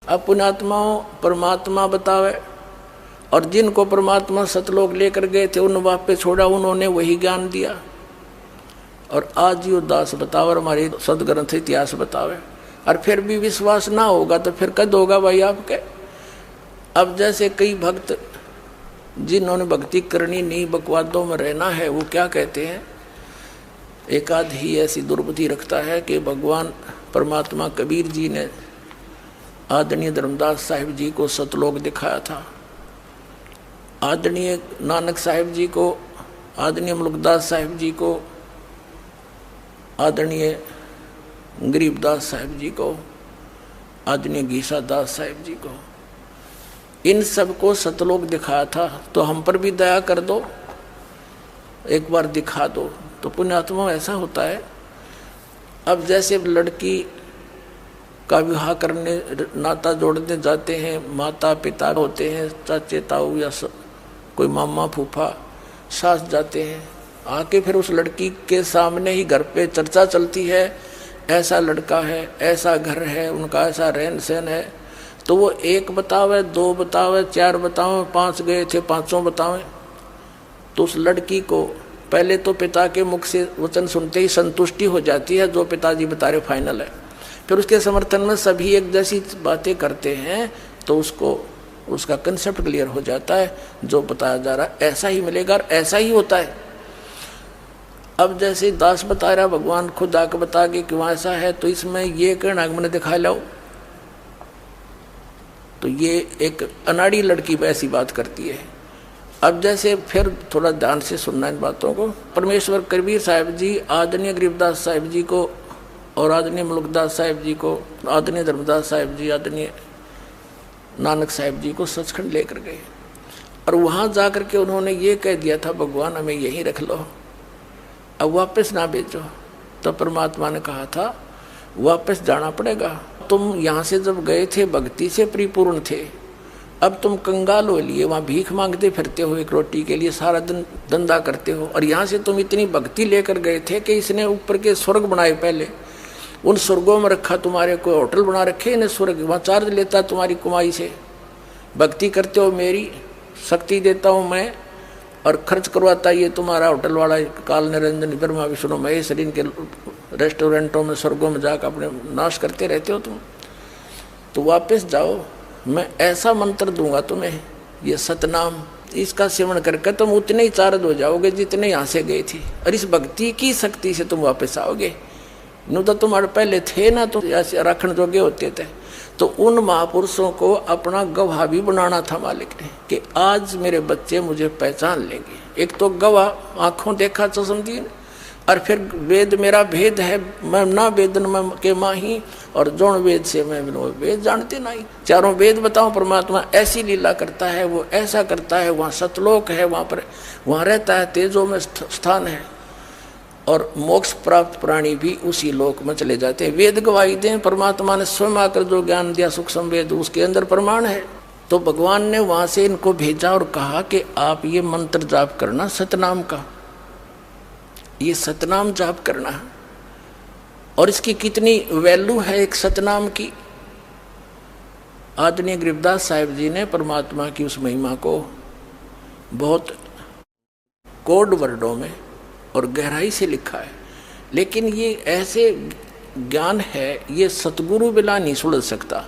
अब पुण्यात्माओं परमात्मा बतावे, और जिनको परमात्मा सतलोक लेकर गए थे उन वापस छोड़ा, उन्होंने वही ज्ञान दिया। और आज ही उदास बतावे, हमारे सदग्रंथ इतिहास बतावे, और फिर भी विश्वास ना होगा तो फिर कद होगा भाई आपके। अब जैसे कई भक्त जिन्होंने भक्ति करनी नहीं, बकवादों में रहना है, वो क्या कहते हैं, एक आध ही ऐसी दुर्बुद्धि रखता है कि भगवान परमात्मा कबीर जी ने आदरणीय धर्मदास साहिब जी को सतलोक दिखाया था, आदरणीय नानक साहिब जी को, आदरणीय मुल्कदास साहिब जी को, आदरणीय गरीबदास साहिब जी को, आदरणीय गीसा दास साहिब जी को, इन सबको सतलोक दिखाया था। तो हम पर भी दया कर दो, एक बार दिखा दो। तो पुण्यात्मा ऐसा होता है, अब जैसे लड़की का विवाह करने नाता जोड़ने जाते हैं, माता पिता होते हैं, चाचे ताऊ या कोई मामा फूफा सास जाते हैं, आके फिर उस लड़की के सामने ही घर पे चर्चा चलती है, ऐसा लड़का है, ऐसा घर है, उनका ऐसा रहन सहन है। तो वो एक बतावे, दो बतावे, चार बतावे, पांच गए थे पांचों बतावे। तो उस लड़की को पहले तो पिता के मुख से वचन सुनते ही संतुष्टि हो जाती है, जो पिताजी बता रहे फाइनल है। फिर उसके समर्थन में सभी एक जैसी बातें करते हैं, तो उसको उसका कंसेप्ट क्लियर हो जाता है, जो बताया जा रहा है ऐसा ही मिलेगा और ऐसा ही होता है। अब जैसे दास बता रहा, भगवान खुद आकर बता के क्यों ऐसा है, तो इसमें ये कहना मैंने दिखा लाओ, तो ये एक अनाड़ी लड़की ऐसी बात करती है। अब जैसे फिर थोड़ा ध्यान से सुनना इन बातों को। परमेश्वर कबीर साहिब जी आदरणीय गरीबदास साहिब जी को और आदरणीय मुल्कदास साहिब जी को, आदरणीय धर्मदास साहिब जी, आदरणीय नानक साहिब जी को सचखंड लेकर गए, और वहाँ जाकर के उन्होंने ये कह दिया था, भगवान हमें यहीं रख लो, अब वापस ना भेजो। तो परमात्मा ने कहा था वापस जाना पड़ेगा, तुम यहाँ से जब गए थे भक्ति से परिपूर्ण थे, अब तुम कंगाल हो लिए वहाँ भीख मांगते फिरते हो, एक रोटी के लिए सारा दिन धंधा करते हो, और यहाँ से तुम इतनी भक्ति लेकर गए थे कि इसने ऊपर के स्वर्ग बनाए, पहले उन स्वर्गों में रखा, तुम्हारे कोई होटल बना रखे इन्हें स्वर्ग, वहाँ चार्ज लेता तुम्हारी कमाई से, भक्ति करते हो, मेरी शक्ति देता हूँ मैं, और खर्च करवाता ये तुम्हारा होटल वाला काल निरंजन ब्रह्मा विष्णु महेश, इनके रेस्टोरेंटों में स्वर्गों में जाकर अपने नाश करते रहते हो तुम। तो वापस जाओ, मैं ऐसा मंत्र दूंगा तुम्हें, ये सतनाम, इसका सेवन करके तुम उतने ही चार्ज हो जाओगे जितने यहाँ से गए थे, और इस भक्ति की शक्ति से तुम वापस आओगे। नु तो तुम्हारे पहले थे ना, तो ऐसे राखण जोगे होते थे। तो उन महापुरुषों को अपना गवाह भी बनाना था मालिक ने, कि आज मेरे बच्चे मुझे पहचान लेंगे। एक तो गवाह आंखों देखा तो समझिए, और फिर वेद मेरा भेद है, मैं ना वेदन में के माही, और जौन वेद से मैं वेद जानते नहीं। चारों वेद बताऊं, परमात्मा ऐसी लीला करता है, वो ऐसा करता है, वहाँ सतलोक है, वहाँ पर वहाँ रहता है, तेजों में स्थान है, और मोक्ष प्राप्त प्राणी भी उसी लोक में चले जाते हैं। वेद गवाही दें, परमात्मा ने स्वयं आकर जो ज्ञान दिया सूक्ष्म वेद, उसके अंदर प्रमाण है। तो भगवान ने वहाँ से इनको भेजा और कहा कि आप ये मंत्र जाप करना सतनाम का, ये सतनाम जाप करना है। और इसकी कितनी वैल्यू है एक सतनाम की। आदरणीय गरीबदास साहिब जी ने परमात्मा की उस महिमा को बहुत कोड वर्डों में और गहराई से लिखा है, लेकिन ये ऐसे ज्ञान है, ये सतगुरु बिना नहीं सुलझ सकता,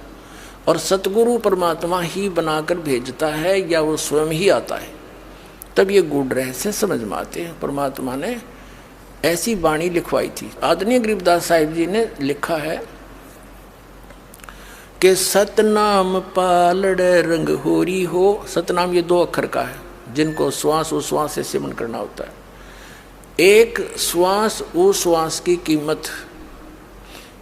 और सतगुरु परमात्मा ही बनाकर भेजता है या वो स्वयं ही आता है, तब ये गूढ़ रहस्य समझ में आते हैं। परमात्मा ने ऐसी वाणी लिखवाई थी। आदरणीय गरीबदास साहिब जी ने लिखा है कि सतनाम पालड़े रंग होरी हो। सतनाम ये 2 अक्षर का है, जिनको श्वास उश्वास से सेवन करना होता है। एक श्वास उश्वास की कीमत,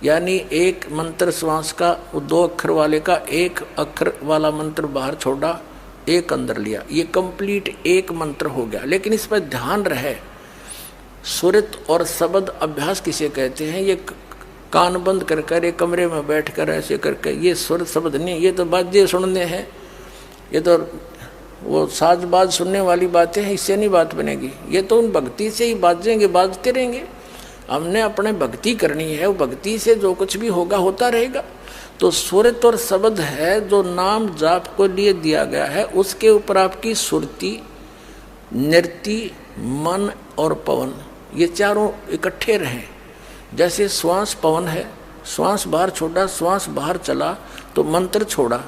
यानी एक मंत्र श्वास का 2 अक्षर वाले का 1 अक्षर वाला मंत्र बाहर छोड़ा, 1 अंदर लिया, ये कंप्लीट एक मंत्र हो गया। लेकिन इस पर ध्यान रहे, सुरत और शब्द अभ्यास किसे कहते हैं? ये कान बंद कर कर एक कमरे में बैठकर ऐसे करके, ये सुर शब्द नहीं, ये तो बाजे सुनने हैं, ये तो वो साजबाज सुनने वाली बातें हैं, इससे नहीं बात बनेगी। ये तो उन भक्ति से ही बाजेंगे, बाजते रहेंगे। हमने अपने भक्ति करनी है, वो भक्ति से जो कुछ भी होगा होता रहेगा। तो सुरत और शब्द है जो नाम जाप को लिए दिया गया है, उसके ऊपर आपकी सुरती, नृत्य, मन और पवन, ये चारों इकट्ठे रहें। जैसे श्वास पवन है, श्वास बाहर छोड़ा, श्वास बाहर चला तो मंत्र छोड़ा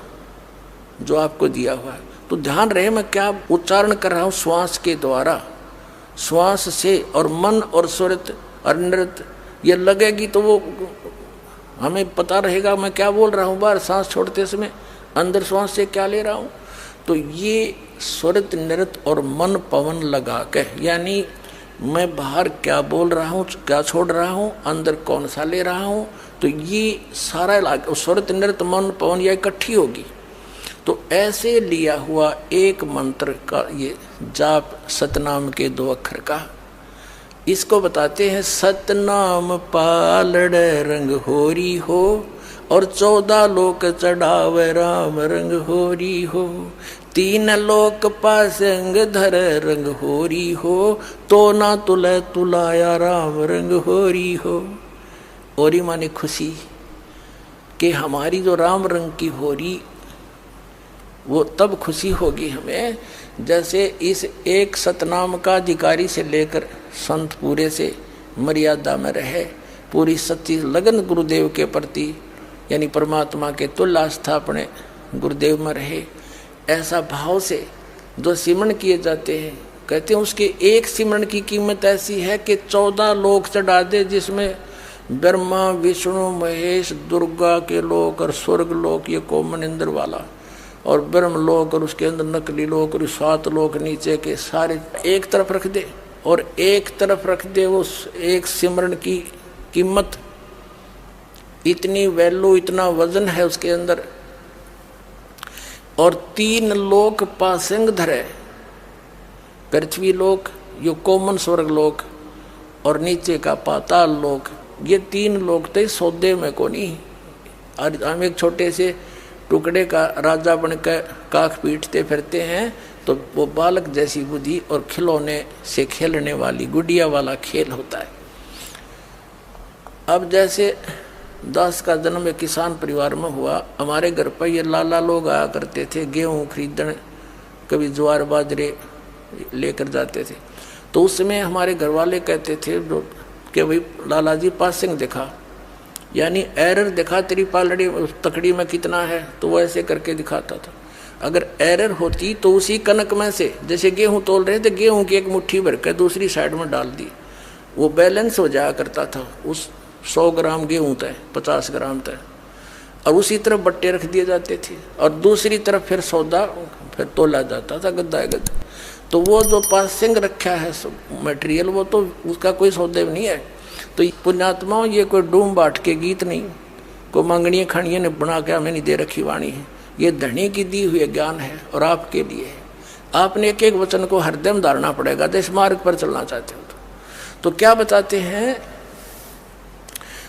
जो आपको दिया हुआ है। तो ध्यान रहे मैं क्या उच्चारण कर रहा हूँ श्वास के द्वारा, श्वास से। और मन और सुरत और नृत्य ये लगेगी तो वो हमें पता रहेगा मैं क्या बोल रहा हूँ। बाहर सांस छोड़ते समय अंदर श्वास से क्या ले रहा हूँ। तो ये सुरत, नृत्य और मन पवन लगा के, यानी मैं बाहर क्या बोल रहा हूँ, क्या छोड़ रहा हूँ, अंदर कौन सा ले रहा हूँ, तो ये सारा सुरत, नृत्य, मन, पवन यह इकट्ठी होगी। तो ऐसे लिया हुआ एक मंत्र का ये जाप सतनाम के 2 अक्षर का, इसको बताते हैं सतनाम पालड़ रंग होरी हो, और 14 लोक चढ़ावे राम रंग होरी हो। 3 लोक पासंग धर रंग होरी हो, तो ना तुले तुलाया राम रंग होरी हो। होरी माने खुशी, कि हमारी जो राम रंग की होरी वो तब खुशी होगी हमें जैसे इस एक सतनाम का अधिकारी से लेकर संत पूरे से मर्यादा में रहे, पूरी सच्ची लगन गुरुदेव के प्रति यानी परमात्मा के तुल्य आस्था अपने गुरुदेव में रहे। ऐसा भाव से जो सिमरण किए जाते हैं, कहते हैं उसके एक सिमरण की कीमत ऐसी है कि 14 लोक चढ़ा दे, जिसमें ब्रह्मा, विष्णु, महेश, दुर्गा के लोक और स्वर्ग लोक, ये कॉमन इंद्र वाला, और ब्रह्म लोक और उसके अंदर नकली लोक और 7 लोक नीचे के सारे एक तरफ रख दे, और एक तरफ रख दे उस एक सिमरण की कीमत। इतनी वैल्यू, इतना वजन है उसके अंदर। और 3 लोक पासंग धरे, पृथ्वी लोक, यो कॉमन स्वर्ग लोक, और नीचे का पाताल लोक, ये 3 लोक थे सौदे में को नहीं। और हम एक छोटे से टुकड़े का राजा बनकर काख पीटते फिरते हैं, तो वो बालक जैसी बुद्धि और खिलौने से खेलने वाली गुड़िया वाला खेल होता है। अब जैसे दास का जन्म एक किसान परिवार में हुआ, हमारे घर पर ये लाला लोग आया करते थे गेहूँ खरीदने, कभी ज्वार बाजरे लेकर जाते थे। तो उस समय हमारे घर वाले कहते थे कि भाई लाला जी पासिंग दिखा, यानी एरर दिखा, तेरी पालड़ी तकड़ी में कितना है, तो वो ऐसे करके दिखाता था। अगर एरर होती तो उसी कनक में से, जैसे गेहूँ तोल रहे थे, गेहूँ की एक मुट्ठी भर कर दूसरी साइड में डाल दी, वो बैलेंस हो जाया करता था। उस 100 ग्राम गेहूँ तय 50 ग्राम तय, और उसी तरफ बट्टे रख दिए जाते थे, और दूसरी तरफ फिर सौदा फिर तोला जाता था गद्दा गद्दा। तो वो जो पासिंग रखा है मटेरियल, वो तो उसका कोई सौदे नहीं है। तो पुण्यात्माओं, ये कोई डूम बाट के गीत नहीं, को मांगणियाँ खानियाँ ने बना के हमें नहीं दे रखी वाणी है। ये धनी की दी हुई ज्ञान है और आपके लिए है। आपने एक एक वचन को हृदय में धारना पड़ेगा इस मार्ग पर चलना चाहते हो तो क्या बताते हैं,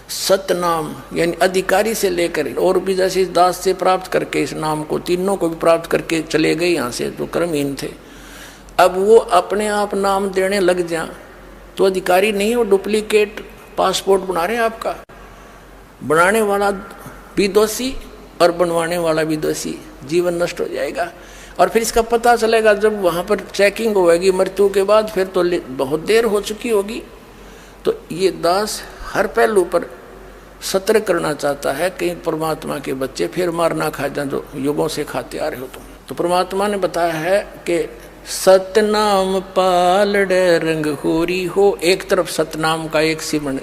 सतनाम यानी अधिकारी से लेकर और भी जैसे दास से प्राप्त करके इस नाम को, तीनों को भी प्राप्त करके चले गए यहाँ से जो कर्महीन थे। अब वो अपने आप नाम देने लग जाए तो अधिकारी नहीं, वो डुप्लीकेट पासपोर्ट बना रहे हैं आपका। बनाने वाला भी दोषी और बनवाने वाला भी दोषी, जीवन नष्ट हो जाएगा। और फिर इसका पता चलेगा जब वहाँ पर चेकिंग होगी मृत्यु के बाद, फिर तो बहुत देर हो चुकी होगी। तो ये दास हर पहलू पर सतर्क करना चाहता है कि परमात्मा के बच्चे फिर मार ना खा जाए जो युगों से खाते आ रहे हो तुम। तो परमात्मा ने बताया है कि सतनाम पालड़ रंग होरी हो, एक तरफ सतनाम का एक सिमरण,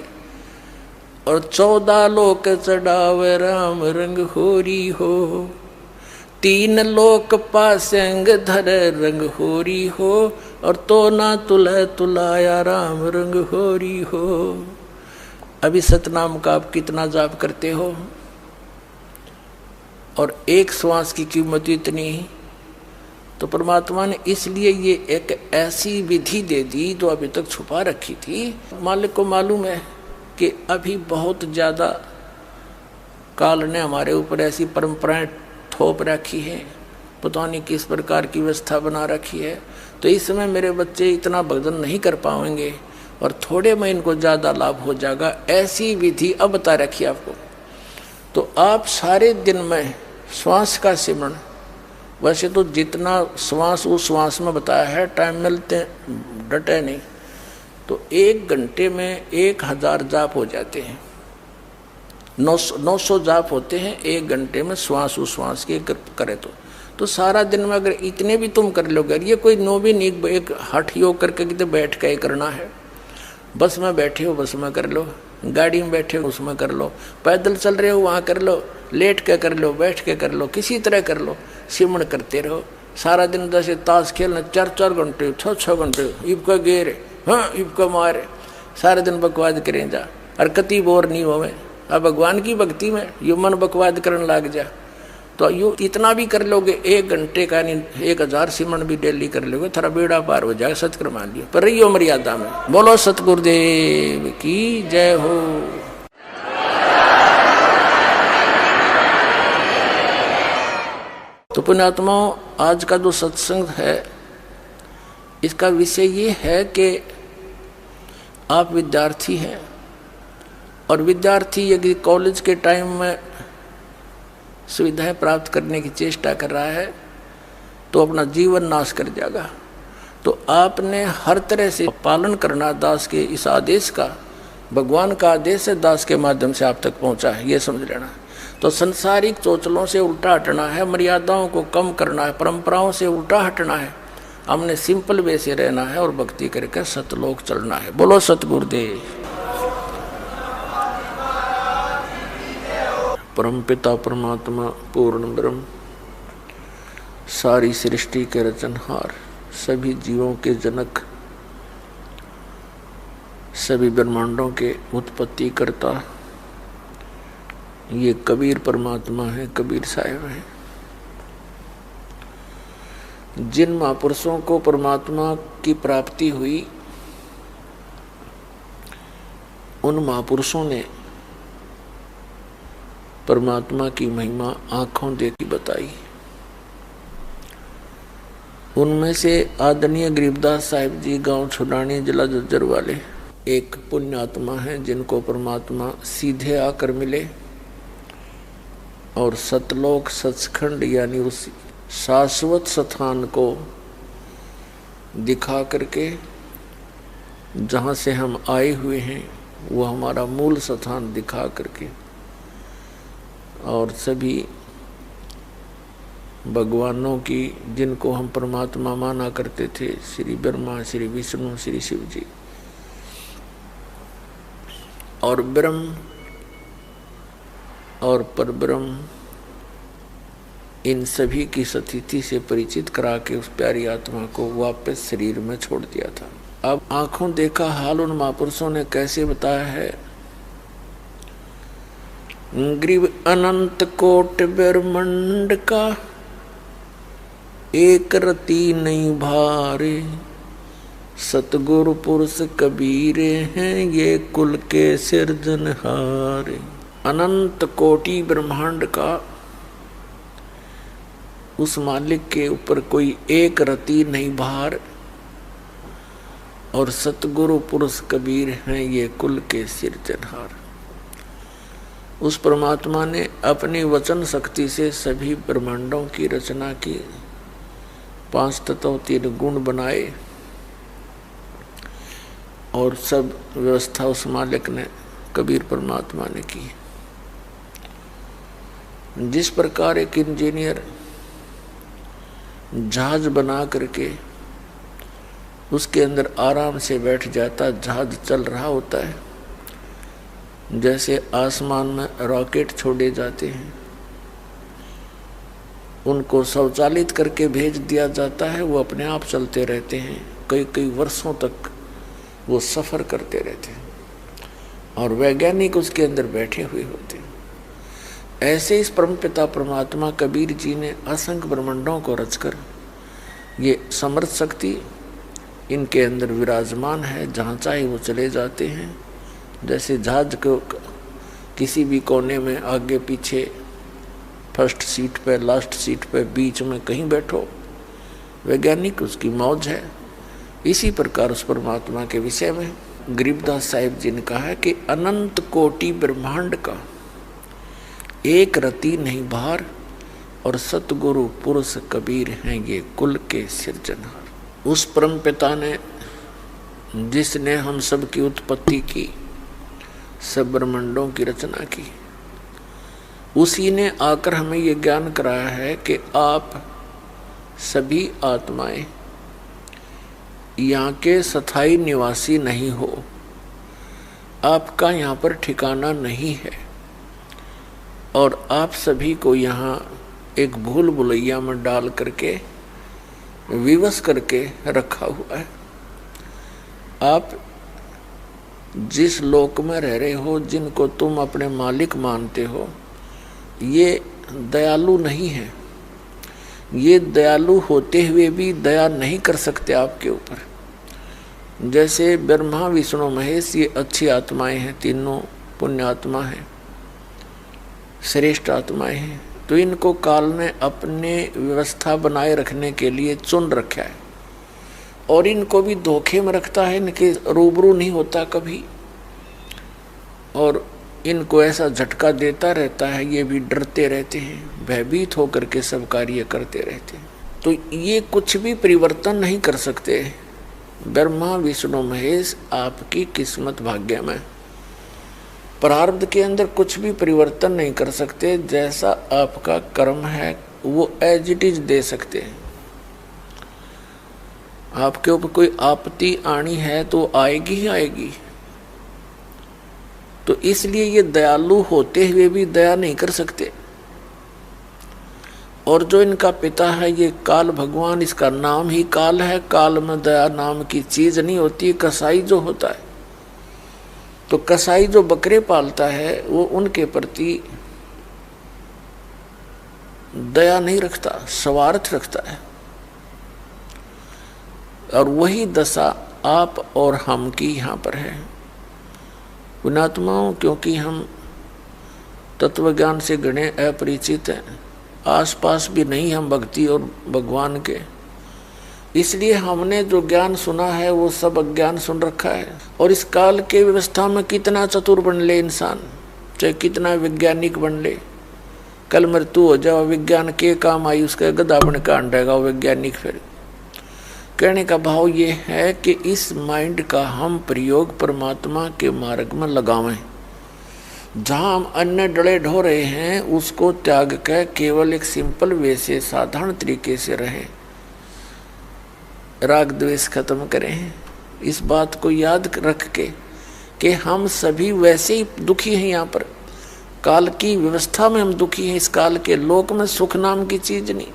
और 14 लोक चढ़ावे राम रंग होरी हो। 3 लोक पासंग धर रंग होरी हो, और तो ना तुलह तुलाया राम रंग होरी हो। अभी सतनाम का आप कितना जाप करते हो, और एक श्वास की कीमत इतनी। तो परमात्मा ने इसलिए ये एक ऐसी विधि दे दी जो अभी तक छुपा रखी थी। मालिक को मालूम है कि अभी बहुत ज़्यादा काल ने हमारे ऊपर ऐसी परंपराएं थोप रखी है, पता नहीं किस प्रकार की व्यवस्था बना रखी है। तो इस समय मेरे बच्चे इतना भजन नहीं कर पाएंगे, और थोड़े में इनको ज़्यादा लाभ हो जाएगा, ऐसी विधि अब बता रखी आपको। तो आप सारे दिन में श्वास का सिमरण, वैसे तो जितना श्वास उस श्वास में बताया है, टाइम मिलते डटे नहीं, तो 1 घंटे में 1000 जाप हो जाते हैं, 900 जाप होते हैं 1 घंटे में श्वास उश्वास के करे तो सारा दिन में अगर इतने भी तुम कर लोगे, ये कोई नो भी नहीं एक हठ योग करके कितने बैठ के करना है, बस में बैठे हो बस में कर लो, गाड़ी में बैठे हो उसमें कर लो, पैदल चल रहे हो वहाँ कर लो, लेट के कर लो, बैठ के कर लो, किसी तरह कर लो, सिमरण करते रहो सारा दिन। जैसे ताश खेलना 4-4 घंटे 6-6 घंटे इब का गेर हाँ इब का मारे, सारा दिन बकवाद करें जा और कति बोर नहीं होवे। अब भगवान की भक्ति में यू मन बकवाद करने लग जा तो यू इतना भी कर लोगे, 1 घंटे का नहीं 1000 सिमरण भी डेली कर लोगे, थोड़ा बेड़ा पार हो जाएगा, सत्कर मान लियो, पर रहियो मर्यादा में। बोलो सतगुरुदेव की जय हो। तो पुण्यात्माओं, आज का जो सत्संग है इसका विषय ये है कि आप विद्यार्थी हैं और विद्यार्थी यदि कॉलेज के टाइम में सुविधाएं प्राप्त करने की चेष्टा कर रहा है तो अपना जीवन नाश कर जाएगा। तो आपने हर तरह से पालन करना दास के इस आदेश का, भगवान का आदेश है, दास के माध्यम से आप तक पहुंचा है, ये समझ लेना। तो संसारिक चोचलों से उल्टा हटना है, मर्यादाओं को कम करना है, परंपराओं से उल्टा हटना है, हमने सिंपल वे से रहना है और भक्ति करके सतलोक चलना है। बोलो सतगुरुदेव। परमपिता परमात्मा पूर्ण ब्रह्म, सारी सृष्टि के रचनहार, सभी जीवों के जनक, सभी ब्रह्मांडों के उत्पत्ति करता, ये कबीर परमात्मा है, कबीर साहिब है। जिन महापुरुषों को परमात्मा की प्राप्ति हुई, उन महापुरुषों ने परमात्मा की महिमा आंखों देखी बताई। उनमें से आदरणीय गरीबदास साहिब जी, गांव छुडानी, जिला झज्जर वाले, एक पुण्यात्मा हैं जिनको परमात्मा सीधे आकर मिले और सतलोक सचखंड यानी उस शाश्वत स्थान को दिखा करके, जहाँ से हम आए हुए हैं वो हमारा मूल स्थान दिखा करके, और सभी भगवानों की जिनको हम परमात्मा माना करते थे, श्री ब्रह्मा, श्री विष्णु, श्री शिव जी और ब्रह्म और परब्रह्म, इन सभी की स्थिति से परिचित करा के उस प्यारी आत्मा को वापस शरीर में छोड़ दिया था। अब आंखों देखा हाल उन महापुरुषों ने कैसे बताया है। ग्रीव अनंत कोट ब्रह्मांड का, एक रति नहीं भारे, सतगुरु पुरुष कबीर हैं ये कुल के सिरजनहारे। अनंत कोटि ब्रह्मांड का उस मालिक के ऊपर कोई एक रति नहीं भार, और सतगुरु पुरुष कबीर हैं ये कुल के सिरजनहार। उस परमात्मा ने अपनी वचन शक्ति से सभी ब्रह्मांडों की रचना की, 5 तत्व 3 गुण बनाए और सब व्यवस्था उस मालिक ने, कबीर परमात्मा ने की। जिस प्रकार एक इंजीनियर जहाज बना करके उसके अंदर आराम से बैठ जाता, जहाज चल रहा होता है, जैसे आसमान में रॉकेट छोड़े जाते हैं, उनको स्वचालित करके भेज दिया जाता है, वो अपने आप चलते रहते हैं, कई कई वर्षों तक वो सफ़र करते रहते हैं और वैज्ञानिक उसके अंदर बैठे हुए होते हैं। ऐसे इस परमपिता परमात्मा कबीर जी ने असंख्य ब्रह्मांडों को रचकर, ये समर्थ शक्ति इनके अंदर विराजमान है, जहाँ चाहे वो चले जाते हैं। जैसे जहाज को किसी भी कोने में आगे पीछे, फर्स्ट सीट पे, लास्ट सीट पे, बीच में कहीं बैठो, वैज्ञानिक उसकी मौज है। इसी प्रकार उस परमात्मा के विषय में गरीबदास साहिब जी ने कहा है कि अनंत कोटि ब्रह्मांड का एक रति नहीं भार, और सतगुरु पुरुष कबीर हैं ये कुल के सिरजनहार। उस परम पिता ने जिसने हम सब की उत्पत्ति की, सब ब्रह्मांडों की रचना की, उसी ने आकर हमें ये ज्ञान कराया है कि आप सभी आत्माएं यहाँ के स्थायी निवासी नहीं हो, आपका यहाँ पर ठिकाना नहीं है, और आप सभी को यहाँ एक भूल भुलैया में डाल करके विवश करके रखा हुआ है। आप जिस लोक में रह रहे हो, जिनको तुम अपने मालिक मानते हो, ये दयालु नहीं है। ये दयालु होते हुए भी दया नहीं कर सकते आपके ऊपर। जैसे ब्रह्मा विष्णु महेश ये अच्छी आत्माएं हैं, तीनों पुण्य आत्मा हैं, श्रेष्ठ आत्माएं हैं, तो इनको काल ने अपने व्यवस्था बनाए रखने के लिए चुन रखा है, और इनको भी धोखे में रखता है, इनके रूबरू नहीं होता कभी, और इनको ऐसा झटका देता रहता है, ये भी डरते रहते हैं, भयभीत होकर के सब कार्य करते रहते हैं। तो ये कुछ भी परिवर्तन नहीं कर सकते। ब्रह्मा विष्णु महेश आपकी किस्मत भाग्य में, प्रारब्ध के अंदर कुछ भी परिवर्तन नहीं कर सकते। जैसा आपका कर्म है वो एज इट इज दे सकते हैं। आपके ऊपर कोई आपत्ति आनी है तो आएगी ही आएगी। तो इसलिए ये दयालु होते हुए भी दया नहीं कर सकते। और जो इनका पिता है ये काल भगवान, इसका नाम ही काल है। काल में दया नाम की चीज नहीं होती। कसाई जो होता है, तो कसाई जो बकरे पालता है वो उनके प्रति दया नहीं रखता, स्वार्थ रखता है। और वही दशा आप और हम की यहाँ पर है पुण्यात्माओं। क्योंकि हम तत्व ज्ञान से घने अपरिचित हैं, आसपास भी नहीं हम भक्ति और भगवान के, इसलिए हमने जो ज्ञान सुना है वो सब अज्ञान सुन रखा है। और इस काल के व्यवस्था में कितना चतुर बन ले इंसान, चाहे कितना वैज्ञानिक बन ले, कल मृत्यु हो जाओ, विज्ञान के काम आई, उसका गधा बन का अंडेगा वैज्ञानिक। फिर कहने का भाव ये है कि इस माइंड का हम प्रयोग परमात्मा के मार्ग में लगावें। जहाँ हम अन्य डले ढो रहे हैं उसको त्याग कर केवल एक सिंपल वे से साधारण तरीके से रहें, राग द्वेष खत्म करें। इस बात को याद रख के कि हम सभी वैसे ही दुखी हैं। यहाँ पर काल की व्यवस्था में हम दुखी हैं। इस काल के लोक में सुख नाम की चीज नहीं।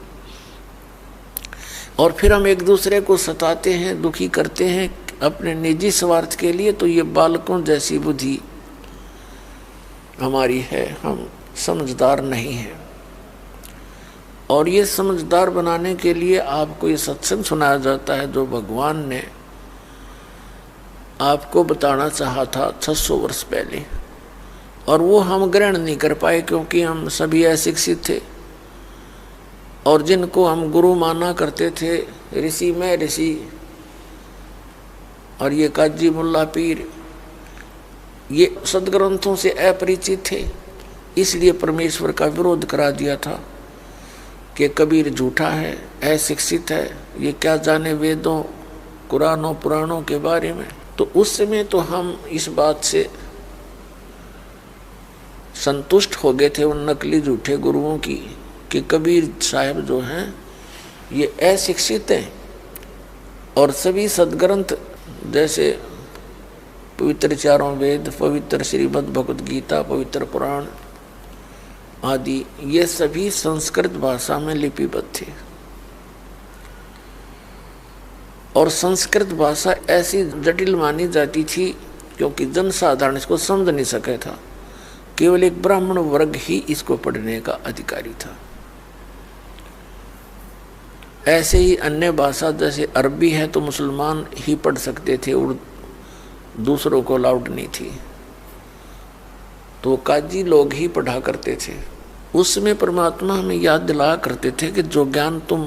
और फिर हम एक दूसरे को सताते हैं, दुखी करते हैं अपने निजी स्वार्थ के लिए। तो ये बालकों जैसी बुद्धि हमारी है, हम समझदार नहीं हैं। और ये समझदार बनाने के लिए आपको ये सत्संग सुनाया जाता है जो भगवान ने आपको बताना चाहा था 600 वर्ष पहले, और वो हम ग्रहण नहीं कर पाए क्योंकि हम सभी अशिक्षित थे। और जिनको हम गुरु माना करते थे, ऋषि में ऋषि और ये काजी मुल्ला पीर, ये सदग्रंथों से अपरिचित थे। इसलिए परमेश्वर का विरोध करा दिया था कि कबीर झूठा है, अशिक्षित है, ये क्या जाने वेदों कुरानों पुराणों के बारे में। तो उस समय तो हम इस बात से संतुष्ट हो गए थे उन नकली झूठे गुरुओं की कि कबीर साहब जो हैं ये अशिक्षित हैं। और सभी सदग्रंथ जैसे पवित्र चारों वेद, पवित्र श्रीमद् भगवद गीता, पवित्र पुराण आदि, ये सभी संस्कृत भाषा में लिपिबद्ध थे। और संस्कृत भाषा ऐसी जटिल मानी जाती थी क्योंकि जनसाधारण इसको समझ नहीं सके था। केवल एक ब्राह्मण वर्ग ही इसको पढ़ने का अधिकारी था। ऐसे ही अन्य भाषा जैसे अरबी है तो मुसलमान ही पढ़ सकते थे, दूसरों को अलाउड नहीं थी। तो काजी लोग ही पढ़ा करते थे। उसमें परमात्मा हमें याद दिलाया करते थे कि जो ज्ञान तुम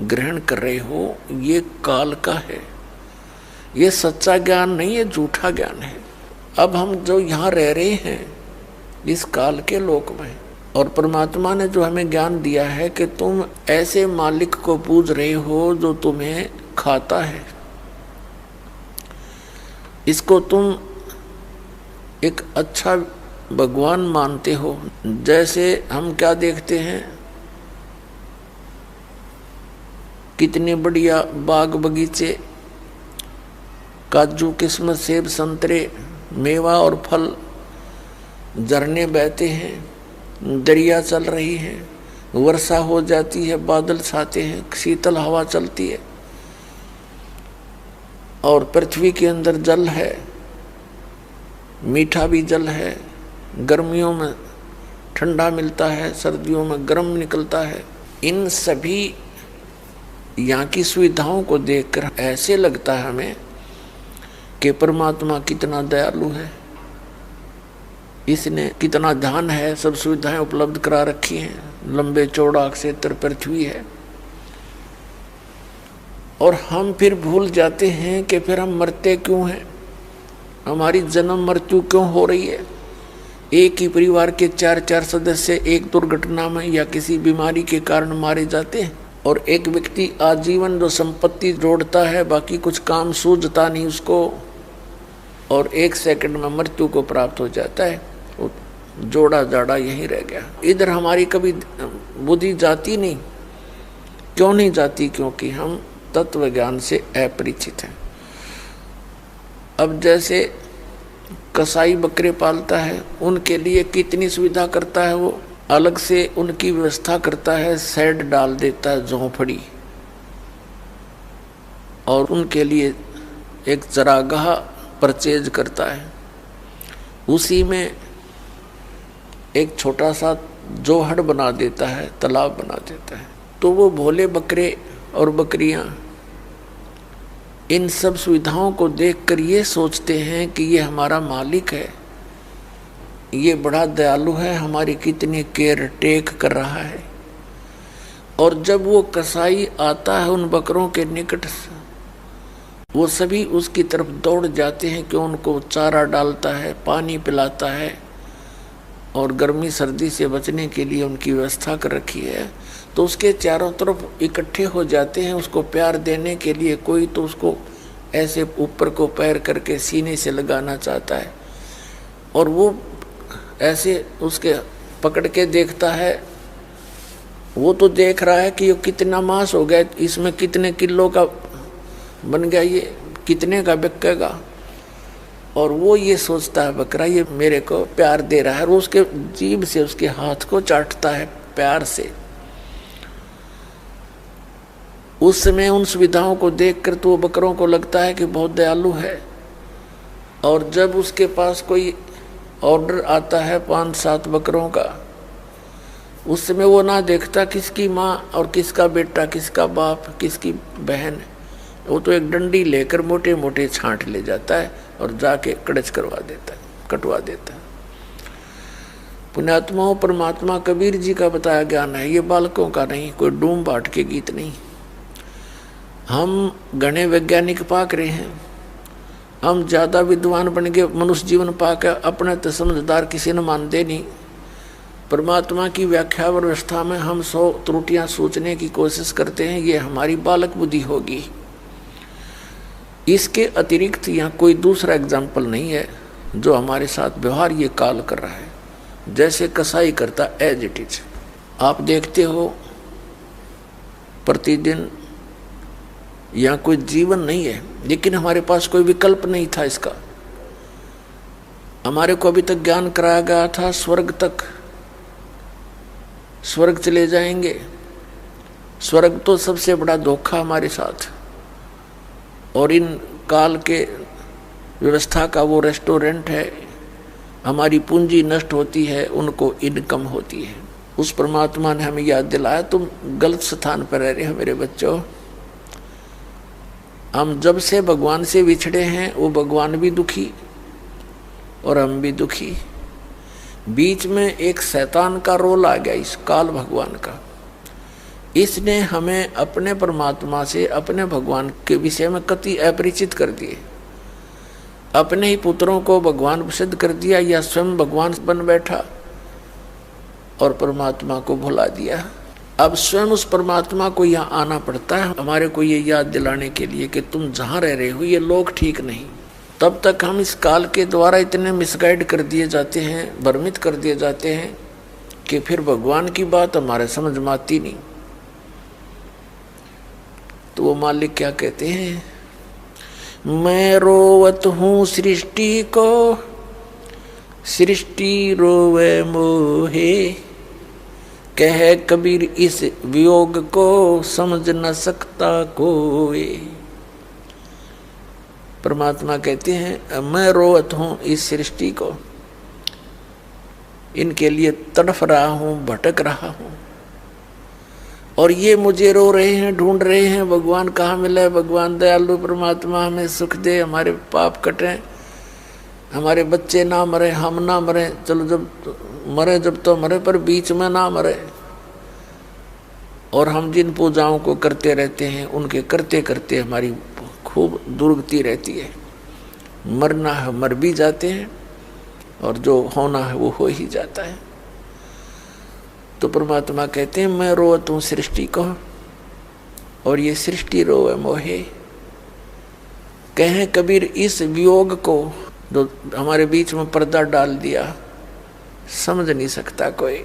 ग्रहण कर रहे हो ये काल का है, ये सच्चा ज्ञान नहीं, ये झूठा ज्ञान है। अब हम जो यहाँ रह रहे हैं इस काल के लोक में, और परमात्मा ने जो हमें ज्ञान दिया है कि तुम ऐसे मालिक को पूज रहे हो जो तुम्हें खाता है, इसको तुम एक अच्छा भगवान मानते हो। जैसे हम क्या देखते हैं, कितने बढ़िया बाग बगीचे, काजू किस्मत सेब संतरे, मेवा और फल, झरने बहते हैं, दरिया चल रही है, वर्षा हो जाती है, बादल छाते हैं, शीतल हवा चलती है, और पृथ्वी के अंदर जल है, मीठा भी जल है, गर्मियों में ठंडा मिलता है, सर्दियों में गर्म निकलता है। इन सभी यहाँ की सुविधाओं को देखकर ऐसे लगता है हमें कि परमात्मा कितना दयालु है, इसने कितना ध्यान है, सब सुविधाएं उपलब्ध करा रखी हैं, लंबे चौड़ा क्षेत्र पृथ्वी है। और हम फिर भूल जाते हैं कि फिर हम मरते क्यों हैं, हमारी जन्म मृत्यु क्यों हो रही है। एक ही परिवार के 4-4 सदस्य एक दुर्घटना में या किसी बीमारी के कारण मारे जाते हैं, और एक व्यक्ति आजीवन जो संपत्ति जोड़ता है, बाकी कुछ काम सूझता नहीं उसको, और 1 सेकंड में मृत्यु को प्राप्त हो जाता है, जोड़ा जाड़ा यहीं रह गया। इधर हमारी कभी बुद्धि जाती नहीं। क्यों नहीं जाती? क्योंकि हम तत्व ज्ञान से अपरिचित हैं। अब जैसे कसाई बकरे पालता है, उनके लिए कितनी सुविधा करता है, वो अलग से उनकी व्यवस्था करता है, शेड डाल देता है, झोंपड़ी, और उनके लिए एक चरागाह परचेज करता है, उसी में एक छोटा सा जोहड़ बना देता है, तालाब बना देता है। तो वो भोले बकरे और बकरियां इन सब सुविधाओं को देखकर ये सोचते हैं कि ये हमारा मालिक है, ये बड़ा दयालु है, हमारी कितनी केयर टेक कर रहा है। और जब वो कसाई आता है उन बकरों के निकट, वो सभी उसकी तरफ दौड़ जाते हैं कि उनको चारा डालता है, पानी पिलाता है, और गर्मी सर्दी से बचने के लिए उनकी व्यवस्था कर रखी है। तो उसके चारों तरफ इकट्ठे हो जाते हैं उसको प्यार देने के लिए। कोई तो उसको ऐसे ऊपर को पैर करके सीने से लगाना चाहता है, और वो ऐसे उसके पकड़ के देखता है। वो तो देख रहा है कि ये कितना मांस हो गया, इसमें कितने किलो का बन गया, ये कितने का बिकेगा। और वो ये सोचता है बकरा ये मेरे को प्यार दे रहा है, और उसके जीभ से उसके हाथ को चाटता है प्यार से। उस समय उन सुविधाओं को देखकर तो बकरों को लगता है कि बहुत दयालु है। और जब उसके पास कोई ऑर्डर आता है 5-7 बकरों का, उस समय वो ना देखता किसकी माँ और किसका बेटा, किसका बाप, किसकी बहन। वो तो एक डंडी लेकर मोटे मोटे छांट ले जाता है और जाके कड़च करवा देता है, कटवा देता है। पुण्यात्माओं, परमात्मा कबीर जी का बताया ज्ञान है, ये बालकों का नहीं, कोई डूम बाट के गीत नहीं। हम घने वैज्ञानिक पाक रहे हैं, हम ज़्यादा विद्वान बन गए, मनुष्य जीवन पाकर अपने तो समझदार किसी ने मानते नहीं। परमात्मा की व्याख्या और व्यवस्था में हम 100 त्रुटियां सोचने की कोशिश करते हैं, ये हमारी बालक बुद्धि होगी। इसके अतिरिक्त यहाँ कोई दूसरा एग्जाम्पल नहीं है जो हमारे साथ व्यवहार ये काल कर रहा है, जैसे कसाई करता एज इट इज। आप देखते हो प्रतिदिन यहाँ कोई जीवन नहीं है, लेकिन हमारे पास कोई विकल्प नहीं था इसका। हमारे को अभी तक ज्ञान कराया गया था स्वर्ग तक, स्वर्ग चले जाएंगे। स्वर्ग तो सबसे बड़ा धोखा हमारे साथ। और इन काल के व्यवस्था का वो रेस्टोरेंट है, हमारी पूंजी नष्ट होती है, उनको इनकम होती है। उस परमात्मा ने हमें याद दिलाया, तुम गलत स्थान पर रह रहे हो मेरे बच्चों। हम जब से भगवान से बिछड़े हैं, वो भगवान भी दुखी और हम भी दुखी। बीच में एक शैतान का रोल आ गया इस काल भगवान का। इसने हमें अपने परमात्मा से, अपने भगवान के विषय में कति अपरिचित कर दिए। अपने ही पुत्रों को भगवान सिद्ध कर दिया या स्वयं भगवान बन बैठा और परमात्मा को भुला दिया। अब स्वयं उस परमात्मा को यहाँ आना पड़ता है हमारे को ये याद दिलाने के लिए कि तुम जहाँ रह रहे हो ये लोग ठीक नहीं। तब तक हम इस काल के द्वारा इतने मिसगाइड कर दिए जाते हैं, भ्रमित कर दिए जाते हैं कि फिर भगवान की बात हमारे समझ में आती नहीं। तो वो मालिक क्या कहते हैं, मैं रोवत हूँ सृष्टि को, सृष्टि रोवे मोहे, कह कबीर इस वियोग को समझ न सकता कोई। परमात्मा कहते हैं मैं रोवत हूँ इस सृष्टि को, इनके लिए तड़फ रहा हूँ, भटक रहा हूँ, और ये मुझे रो रहे हैं, ढूंढ रहे हैं भगवान कहाँ मिले, भगवान दयालु परमात्मा हमें सुख दे, हमारे पाप कटें, हमारे बच्चे ना मरे, हम ना मरे, चलो जब मरे जब तो मरे पर बीच में ना मरे। और हम जिन पूजाओं को करते रहते हैं उनके करते करते हमारी खूब दुर्गति रहती है। मरना है मर भी जाते हैं और जो होना है वो हो ही जाता है। तो परमात्मा कहते हैं मैं रोवत हूँ सृष्टि को, और ये सृष्टि रोवे मोहे, कहें कबीर इस वियोग को जो हमारे बीच में पर्दा डाल दिया, समझ नहीं सकता कोई।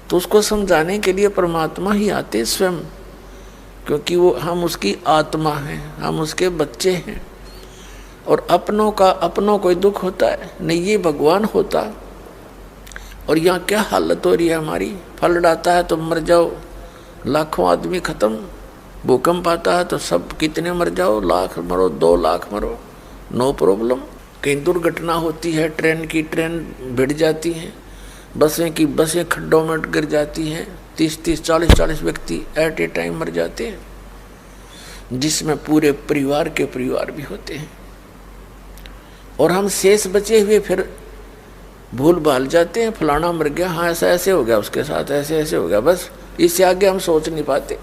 तो उसको समझाने के लिए परमात्मा ही आते स्वयं, क्योंकि वो हम उसकी आत्मा हैं, हम उसके बच्चे हैं। और अपनों का अपनों कोई दुख होता है नहीं, ये भगवान होता। और यहाँ क्या हालत हो रही है हमारी, फ्लड आता है तो मर जाओ, लाखों आदमी खत्म। भूकंप आता है तो सब कितने मर जाओ, लाख मरो, 2 लाख मरो, नो प्रॉब्लम। कहीं दुर्घटना होती है, ट्रेन की ट्रेन भिड़ जाती हैं, बसें की बसें खड्डों में गिर जाती हैं, 30-30, 40-40 व्यक्ति एट ए टाइम मर जाते हैं, जिसमें पूरे परिवार के परिवार भी होते हैं। और हम शेष बचे हुए फिर भूल भाल जाते हैं, फलाना मर गया, हाँ ऐसा ऐसे हो गया, उसके साथ ऐसे ऐसे हो गया, बस इससे आगे हम सोच नहीं पाते।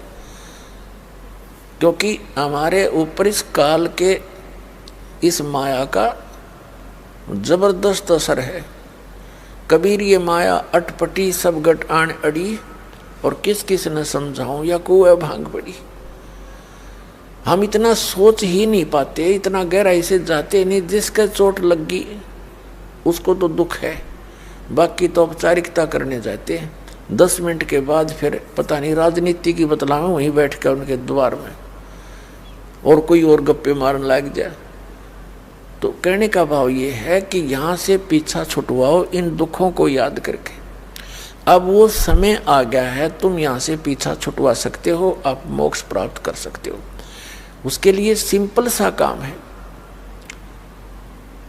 क्योंकि हमारे ऊपर इस काल के इस माया का जबरदस्त असर है। कबीर ये माया अटपटी सब गट आन अड़ी, और किस किस न समझाऊं या कुएं भांग पड़ी। हम इतना सोच ही नहीं पाते, इतना गहराई से जाते नहीं। जिसके चोट लग गई उसको तो दुख है, बाकी तो औपचारिकता करने जाते हैं। 10 मिनट के बाद फिर पता नहीं राजनीति की बतलावें वहीं बैठ कर उनके द्वार में, और कोई और गप्पे मारने लग जाए। तो कहने का भाव ये है कि यहाँ से पीछा छुटवाओ इन दुखों को याद करके। अब वो समय आ गया है, तुम यहाँ से पीछा छुटवा सकते हो, आप मोक्ष प्राप्त कर सकते हो। उसके लिए सिंपल सा काम है,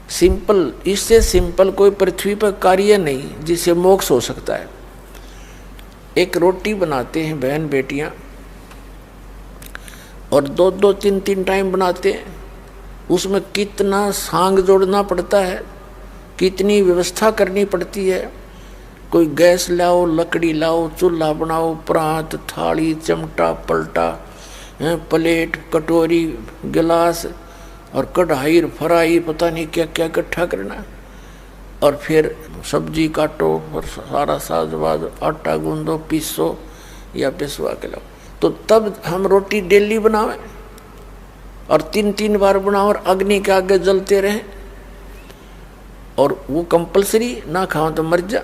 सिंपल, इससे सिंपल कोई पृथ्वी पर कार्य नहीं जिससे मोक्ष हो सकता है। एक रोटी बनाते हैं बहन बेटियां, और 2-2, 3-3 टाइम बनाते हैं। उसमें कितना सांग जोड़ना पड़ता है, कितनी व्यवस्था करनी पड़ती है। कोई गैस लाओ, लकड़ी लाओ, चूल्हा बनाओ, प्रांत, थाली, चिमटा, पलटा, प्लेट, कटोरी, गिलास और कढ़ाई, फ्राई, पता नहीं क्या क्या इकट्ठा करना। और फिर सब्जी काटो और सारा साजवाज, आटा गूंदो, पीसो या पिसवा के लाओ। तो तब हम रोटी डेली बनावें और 3-3 बार बनाओ और अग्नि के आगे जलते रहें, और वो कंपलसरी ना खाओ तो मर जा।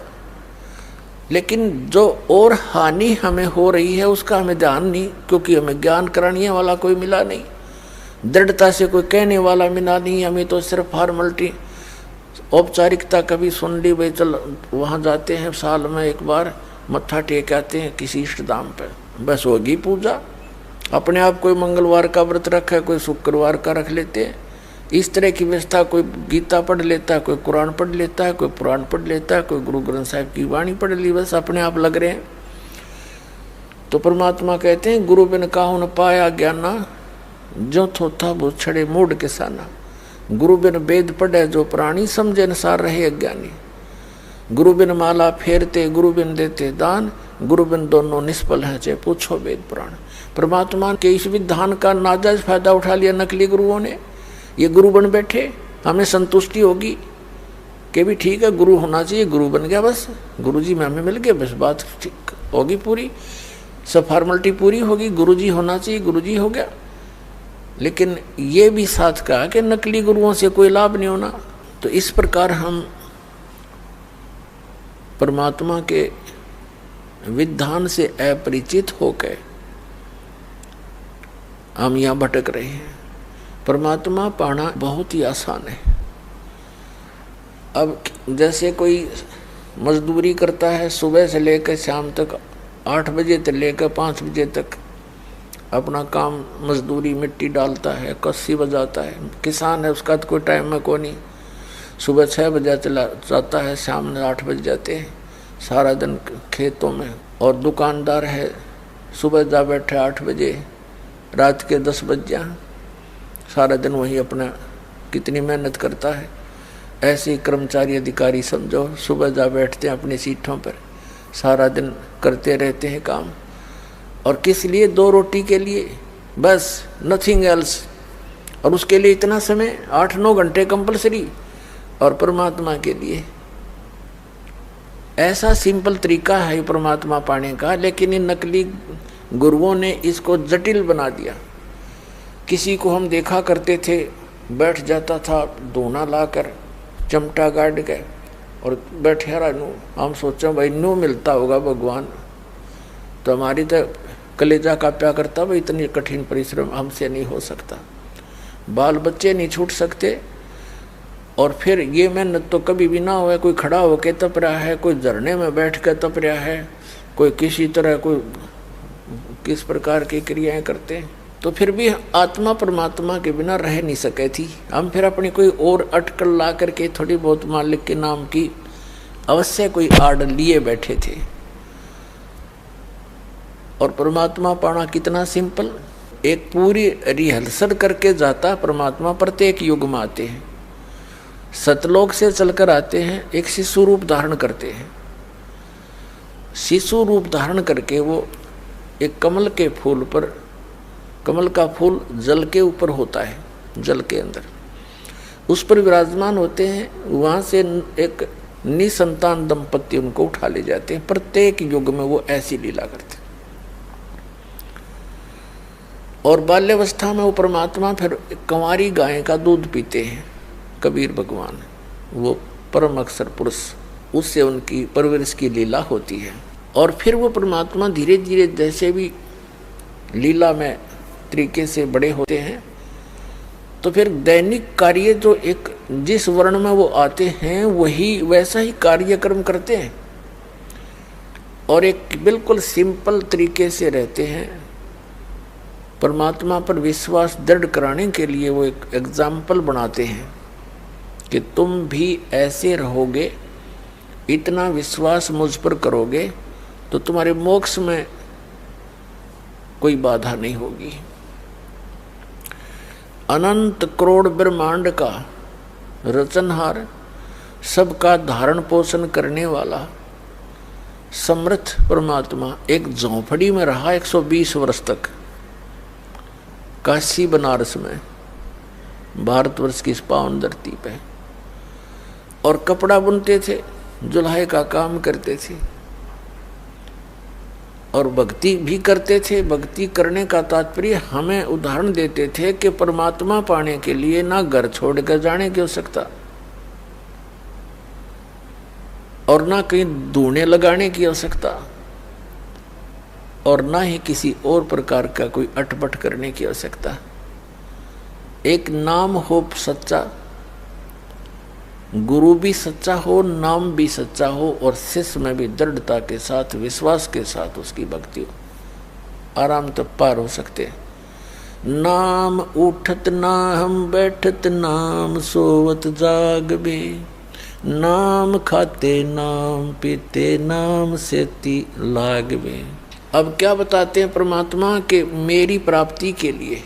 लेकिन जो और हानि हमें हो रही है उसका हमें ध्यान नहीं, क्योंकि हमें ज्ञान कराने वाला कोई मिला नहीं, दृढ़ता से कोई कहने वाला मिला नहीं। हमें तो सिर्फ फॉर्मलिटी, औपचारिकता कभी सुन ली, भाई चल वहाँ जाते हैं साल में एक बार, मत्था टेक आते हैं किसी इष्ट धाम पर, बस होगी पूजा। अपने आप कोई मंगलवार का व्रत रखा है, कोई शुक्रवार का रख लेते हैं, इस तरह की व्यवस्था। कोई गीता पढ़ लेता है, कोई कुरान पढ़ लेता है, कोई पुराण पढ़ लेता है, कोई गुरु ग्रंथ साहिब की वाणी पढ़ ली, बस अपने आप लग रहे हैं। तो परमात्मा कहते हैं गुरु बिन काहू न पाया ज्ञाना, जो थोथा वो छड़े मूड किसाना। गुरु बिन वेद पढ़े जो प्राणी, समझे अनुसार रहे अज्ञानी। गुरु बिन माला फेरते, गुरु बिन देते दान, गुरु बिन दोनों निष्फल हैं, चाहे पूछो वेद पुराण। परमात्मा के इस विधान का नाजायज फायदा उठा लिया नकली गुरुओं ने। ये गुरु बन बैठे, हमें संतुष्टि होगी कि भी ठीक है गुरु होना चाहिए, गुरु बन गया, बस गुरु जी में हमें मिल गया, बस बात ठीक होगी, पूरी सब फॉर्मेलिटी पूरी होगी, गुरु जी होना चाहिए, गुरु जी हो गया। लेकिन ये भी साथ कहा कि नकली गुरुओं से कोई लाभ नहीं होना। तो इस प्रकार हम परमात्मा के विधान से अपरिचित होकर हम यहाँ भटक रहे हैं। परमात्मा पाना बहुत ही आसान है। अब जैसे कोई मजदूरी करता है, सुबह से लेकर शाम तक 8 बजे से लेकर 5 बजे तक अपना काम मजदूरी, मिट्टी डालता है, कस्सी बजाता है। किसान है, उसका तो कोई टाइम में को नहीं, सुबह 6 बजे चला जाता है, शाम में 8 बज जाते हैं, सारा दिन खेतों में। और दुकानदार है, सुबह जा बैठे 8 बजे, रात के 10 बज जा, सारा दिन वही अपना कितनी मेहनत करता है। ऐसे ही कर्मचारी अधिकारी समझो, सुबह जा बैठते हैं अपनी सीटों पर, सारा दिन करते रहते हैं काम। और किस लिए? 2 रोटी के लिए, बस, नथिंग एल्स। और उसके लिए इतना समय 8-9 घंटे कंपलसरी। और परमात्मा के लिए ऐसा सिंपल तरीका है परमात्मा पाने का, लेकिन इन नकली गुरुओं ने इसको जटिल बना दिया। किसी को हम देखा करते थे, बैठ जाता था दोना लाकर, चमटा गाड़ के और बैठे रहा नू। हम सोचा भाई नू मिलता होगा भगवान, तो हमारी तो कलेजा काप्या करता, भाई इतनी कठिन परिश्रम हमसे नहीं हो सकता, बाल बच्चे नहीं छूट सकते। और फिर ये मेहनत तो कभी भी ना हुआ। कोई खड़ा होके तप रहा है, कोई झरने में बैठ कर तप रहा है, कोई किसी तरह कोई किस प्रकार की क्रियाएं करते हैं। तो फिर भी आत्मा परमात्मा के बिना रह नहीं सके थी। हम फिर अपनी कोई और अटकल ला करके थोड़ी बहुत मालिक के नाम की अवश्य कोई आड़ लिए बैठे थे। और परमात्मा पाना कितना सिंपल, एक पूरी रिहर्सल करके जाता परमात्मा प्रत्येक युग में आते हैं। सतलोक से चलकर आते हैं, एक शिशु रूप धारण करते हैं। शिशु रूप धारण करके वो एक कमल के फूल पर, कमल का फूल जल के ऊपर होता है, जल के अंदर उस पर विराजमान होते हैं। वहाँ से एक निसंतान दंपति उनको उठा ले जाते हैं। प्रत्येक युग में वो ऐसी लीला करते हैं। और बाल्यावस्था में वो परमात्मा फिर कंवारी गाय का दूध पीते हैं। कबीर भगवान वो परम अक्षर पुरुष, उससे उनकी परवरिश की लीला होती है। और फिर वो परमात्मा धीरे धीरे जैसे भी लीला में तरीके से बड़े होते हैं, तो फिर दैनिक कार्य जो एक जिस वर्ण में वो आते हैं वही वैसा ही कार्यक्रम करते हैं। और एक बिल्कुल सिंपल तरीके से रहते हैं। परमात्मा पर विश्वास दृढ़ कराने के लिए वो एक एग्जाम्पल बनाते हैं कि तुम भी ऐसे रहोगे, इतना विश्वास मुझ पर करोगे तो तुम्हारे मोक्ष में कोई बाधा नहीं होगी। अनंत करोड़ ब्रह्मांड का रचनहार, सबका धारण पोषण करने वाला समर्थ परमात्मा एक झोंपड़ी में रहा 120 वर्ष तक, काशी बनारस में, भारतवर्ष की इस पावन धरती पे। और कपड़ा बुनते थे, जुल्हे का काम करते थे और भक्ति भी करते थे। भक्ति करने का तात्पर्य हमें उदाहरण देते थे कि परमात्मा पाने के लिए ना घर छोड़कर जाने की आवश्यकता और ना कहीं धूने लगाने की आवश्यकता और ना ही किसी और प्रकार का कोई अटपट करने की आवश्यकता। एक नाम हो सच्चा, गुरु भी सच्चा हो, नाम भी सच्चा हो और शिष्य में भी दृढ़ता के साथ, विश्वास के साथ उसकी भक्ति हो, आराम तक पार हो सकते हैं। नाम उठत नाम बैठत नाम सोवत जागबे, नाम खाते नाम पीते नाम सेती लागबे। अब क्या बताते हैं परमात्मा के मेरी प्राप्ति के लिए